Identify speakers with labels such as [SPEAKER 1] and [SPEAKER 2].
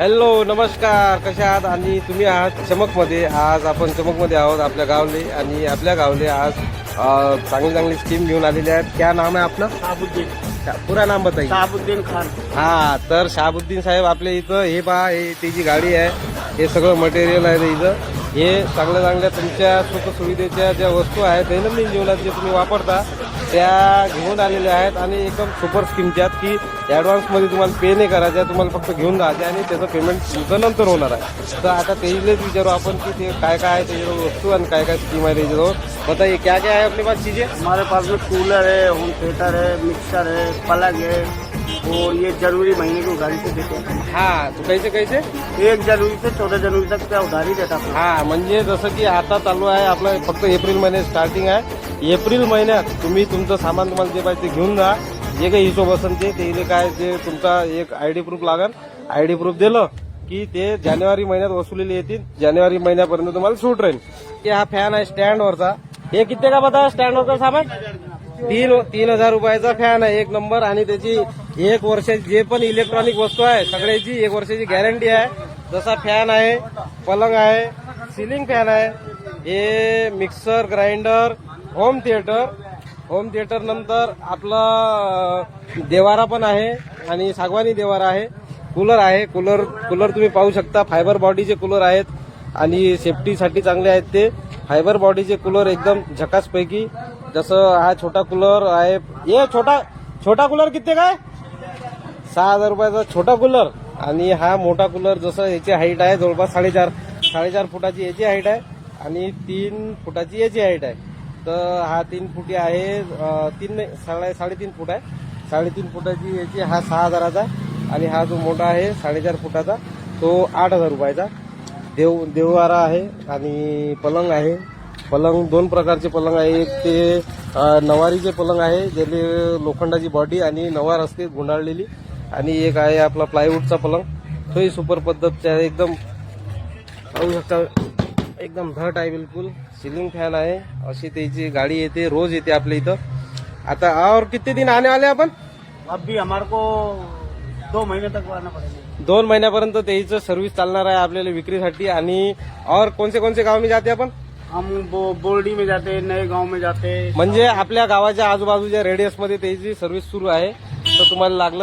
[SPEAKER 1] Hello नमस्कार, कशा आहात? आणि तुम्ही आहात चमकमध्ये. आज आपण चमकमध्ये आहोत आपल्या गावले, आणि आपल्या गावले आज चांगली चांगली स्कीम घेऊन आलेली आहेत. क्या नाम आहे आपलं?
[SPEAKER 2] शाहबुद्दीन
[SPEAKER 1] पुरा नाम बताइए.
[SPEAKER 2] शाहबुद्दीन खान.
[SPEAKER 1] हा, तर शाहबुद्दीन साहेब आपल्या इथं हे पहा, हे त्याची गाडी आहे, हे सगळं मटेरियल आहे इथं. हे चांगल्या चांगल्या तुमच्या सुखसुविधेच्या ज्या वस्तू आहेत दैनंदिन जीवनात जे तुम्ही वापरता त्या घेऊन आलेल्या आहेत, आणि एकदम सुपर स्कीमच्या आहेत की ॲडव्हान्समध्ये तुम्हाला पे नाही करायच्या, तुम्हाला फक्त घेऊन जायचे आणि त्याचं पेमेंट तुमचं नंतर होणार आहे. तर आता तेच विचारू आपण की ते काय काय आहे त्याच्याजवळ वस्तू आणि काय काय स्कीम आहे त्याच्याजवळ. बताइए क्या क्या है अपने पास चीजें?
[SPEAKER 2] हमारे पास में कूलर है, होम थिएटर है, मिक्सर है, पलंग है, और ये जनवरी महीने की उधारी से देते हैं.
[SPEAKER 1] हा, तो कैसे कैसे?
[SPEAKER 2] 1 जनवरी से 14 जनवरी तक त्या उधारी देतात.
[SPEAKER 1] हा, म्हणजे जसं की आता चालू आहे आपलं फक्त एप्रिल महिन्यात स्टार्टिंग आहे. एप्रिल महिन्यात तुम्ही तुमचं सामान तुम्हाला जे पाहिजे ते घेऊन जा. जे काही हिशोब असेल ते काय जे तुमचा एक आयडी प्रूफ लागेल, आयडी प्रूफ दिलं की ते जानेवारी महिन्यात वसुलीला येतील. जानेवारी महिन्यापर्यंत तुम्हाला सूट राहील. की हा फॅन आहे स्टँडवरचा, हे किती का बता स्टँडवरचा सामान? 3,000 रुपयाचा फॅन आहे, एक नंबर. आणि त्याची 1 वर्षाची जे पण इलेक्ट्रॉनिक वस्तू आहे सगळ्याची 1 वर्षाची गॅरंटी आहे. जसा फॅन आहे, पलंग आहे, सिलिंग फॅन आहे, हे मिक्सर, ग्राइंडर, होम थिएटर नंतर आपला देवारा पण आहे, आणि सागवानी देवारा आहे. कूलर आहे, कूलर तुम्ही पाहू शकता. फायबर बॉडीचे कूलर आहेत आणि सेफ्टीसाठी चांगले आहेत. ते फायबर बॉडीचे कूलर एकदम झकासपैकी. जसं हा छोटा कूलर आहे, हे छोटा कूलर किती काय? 6,000 रुपयाचा छोटा कूलर. आणि हा मोठा कूलर जसं याची हाईट आहे जवळपास 4.5 फुटाची याची हाईट आहे, आणि 3 फुटाची याची हाईट आहे. तर हा 3 फुटी आहे, 3.5 फूट आहे. 3.5 फुटाची याची हा 6,000चा, आणि हा जो मोठा आहे 4.5 फुटाचा तो 8,000 रुपयाचा. देववारा आहे, आणि पलंग आहे. पलंग 2 प्रकारचे पलंग आहे. एक ते नवारीचे पलंग आहे, ज्याने लोखंडाची बॉडी आणि नवार असते गुंडाळलेली, आणि एक आहे आपला प्लायवूडचा पलंग. तोही सुपर पद्धतचा एकदम पाहू शकता, एकदम धट आहे बिलकुल. सिलिंग फॅन आहे. अशी त्याची गाडी येते, रोज येते आपल्या इथं. आता और किती दिन आने वाले आपण?
[SPEAKER 2] अभी हमारे को 2 महीने तक आना पड़ेगा.
[SPEAKER 1] 2 महिन्यापर्यंत त्याचं सर्व्हिस चालणार आहे आपल्याला विक्रीसाठी. आणि और कोणते गाव में जाते आपण?
[SPEAKER 2] हम बोर्डी में जाते, नए गांव में जाते.
[SPEAKER 1] म्हणजे आपल्या गावाच्या आजूबाजूच्या रेडियस मध्ये त्याची सर्व्हिस सुरू आहे. तर तुम्हाला लागलं